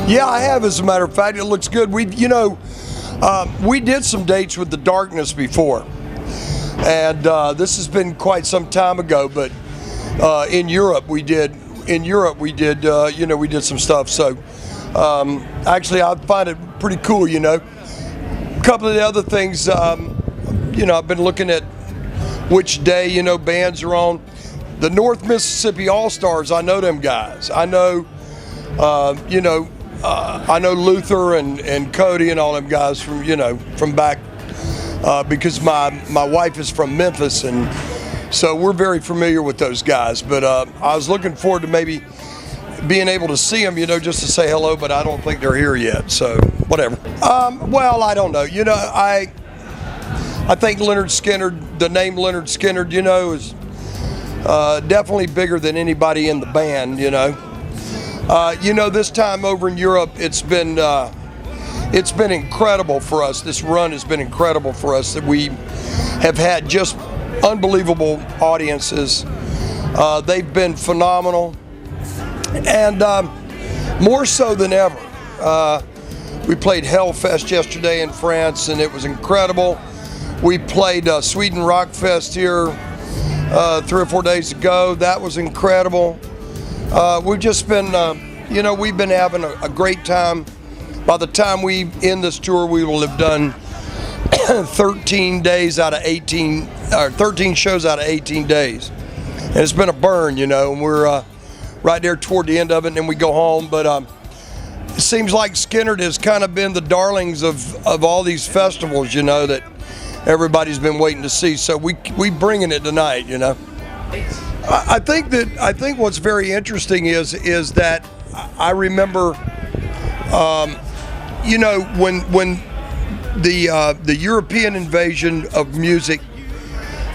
Yeah, I have, as a matter of fact. It looks good. We did some dates with The Darkness before, and this has been quite some time ago. But in Europe, we did. We did some stuff. So actually, I find it pretty cool. A couple of the other things. I've been looking at which day bands are on. The North Mississippi All Stars. I know them guys. I know. I know Luther and Cody and all them guys from back because my wife is from Memphis, and so we're very familiar with those guys. But I was looking forward to maybe being able to see them, just to say hello. But I don't think they're here yet. So whatever. Well, I don't know. I think Lynyrd Skynyrd, the name Lynyrd Skynyrd, is definitely bigger than anybody in the band. This time over in Europe, it's been incredible for us. This run has been incredible for us. That we have had just unbelievable audiences. They've been phenomenal, and more so than ever. We played Hellfest yesterday in France, and it was incredible. We played Sweden Rock Fest here 3 or 4 days ago. That was incredible. We've just been, we've been having a great time. By the time we end this tour, we will have done 13 days out of 18, or 13 shows out of 18 days. And it's been a burn, and we're right there toward the end of it, and then we go home. But it seems like Skynyrd has kind of been the darlings of all these festivals, that everybody's been waiting to see. So we bringing it tonight, I think what's very interesting is that I remember, when the European invasion of music,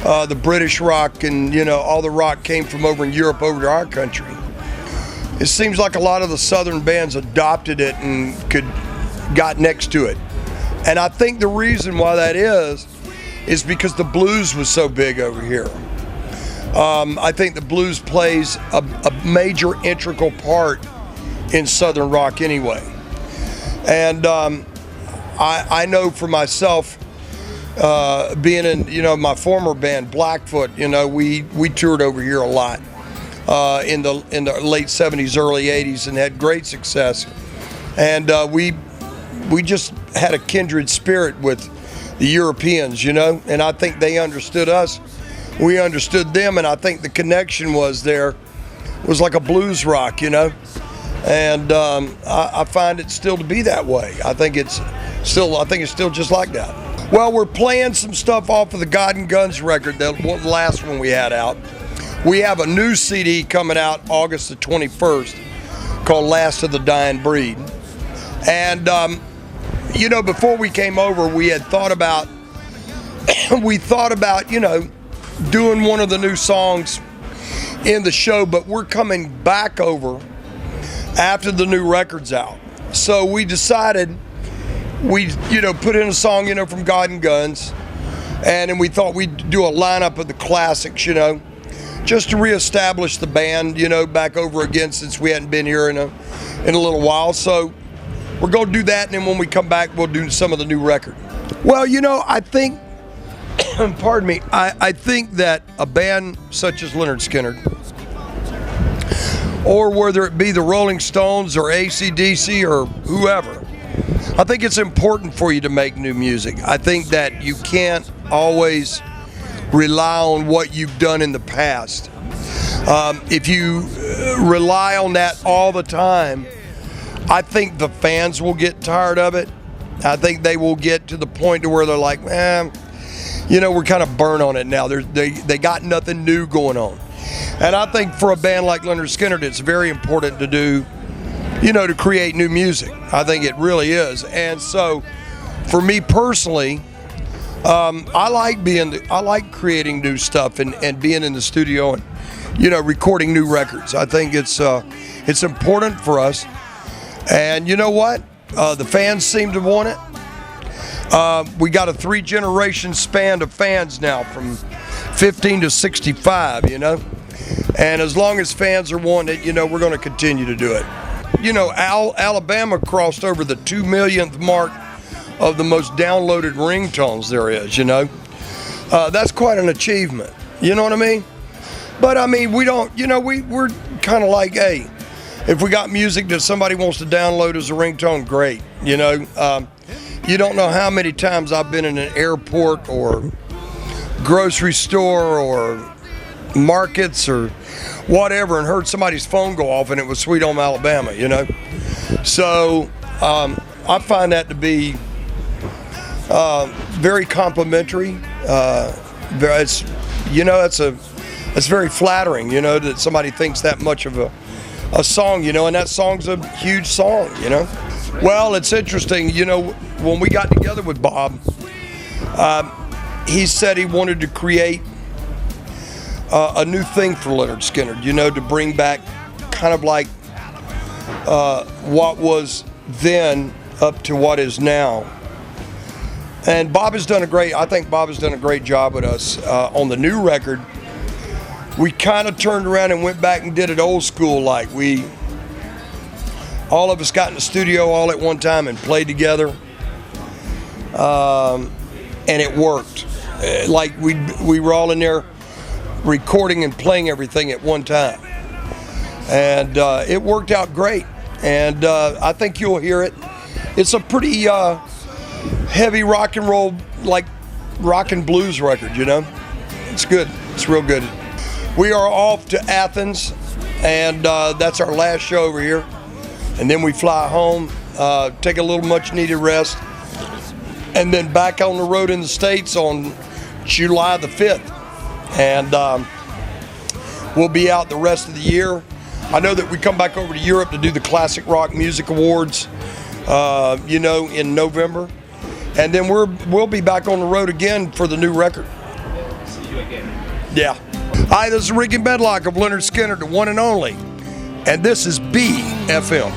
the British rock and all the rock came from over in Europe over to our country. It seems like a lot of the southern bands adopted it and got next to it, and I think the reason why that is because the blues was so big over here. I think the blues plays a major integral part in Southern rock anyway. And I know for myself, being in my former band Blackfoot, we toured over here a lot in the late 70s, early 80s, and had great success. And we just had a kindred spirit with the Europeans, and I think they understood us. We understood them, and I think the connection was like a blues rock, and I find it still to be that way. I think it's still just like that. Well, we're playing some stuff off of the God and Guns record, the last one we had out. We have a new CD coming out August the 21st called Last of the Dying Breed. And before we came over, we had thought about doing one of the new songs in the show, but we're coming back over after the new record's out. So we decided we put in a song from God and Guns, and then we thought we'd do a lineup of the classics, just to reestablish the band, back over again, since we hadn't been here in a little while. So we're going to do that, and then when we come back, we'll do some of the new record. Well, I think, pardon me, I think that a band such as Lynyrd Skynyrd, or whether it be the Rolling Stones or AC/DC or whoever, I think it's important for you to make new music. I think that you can't always rely on what you've done in the past. If you rely on that all the time, I think the fans will get tired of it. I think they will get to the point to where they're like, we're kind of burnt on it now. They got nothing new going on. And I think for a band like Lynyrd Skynyrd, it's very important to do, to create new music. I think it really is. And so for me personally, I like creating new stuff and being in the studio and, recording new records. I think it's important for us. And you know what? The fans seem to want it. We got a 3-generation span of fans now, from 15 to 65, And as long as fans are wanting it, we're going to continue to do it. Alabama crossed over the 2 millionth mark of the most downloaded ringtones there is, That's quite an achievement, you know what I mean? But I mean, we don't, we're kind of like, hey, if we got music that somebody wants to download as a ringtone, great, You don't know how many times I've been in an airport or grocery store or markets or whatever and heard somebody's phone go off and it was Sweet Home Alabama, So I find that to be very complimentary. It's very flattering, that somebody thinks that much of a song, and that song's a huge song, Well, it's interesting, when we got together with Bob, he said he wanted to create a new thing for Lynyrd Skynyrd, to bring back kind of like what was then up to what is now. And I think Bob has done a great job with us on the new record. We kind of turned around and went back and did it old school, like all of us got in the studio all at one time and played together, and it worked. Like we were all in there recording and playing everything at one time, and it worked out great. And I think you'll hear it. It's a pretty heavy rock and roll, like rock and blues record, It's good. It's real good. We are off to Athens, and that's our last show over here. And then we fly home, take a little much-needed rest, and then back on the road in the States on July the 5th. And we'll be out the rest of the year. I know that we come back over to Europe to do the Classic Rock Music Awards, in November. And then we'll be back on the road again for the new record. See you again. Yeah. Hi, this is Rickey Medlocke of Lynyrd Skynyrd, the one and only. And this is BFM.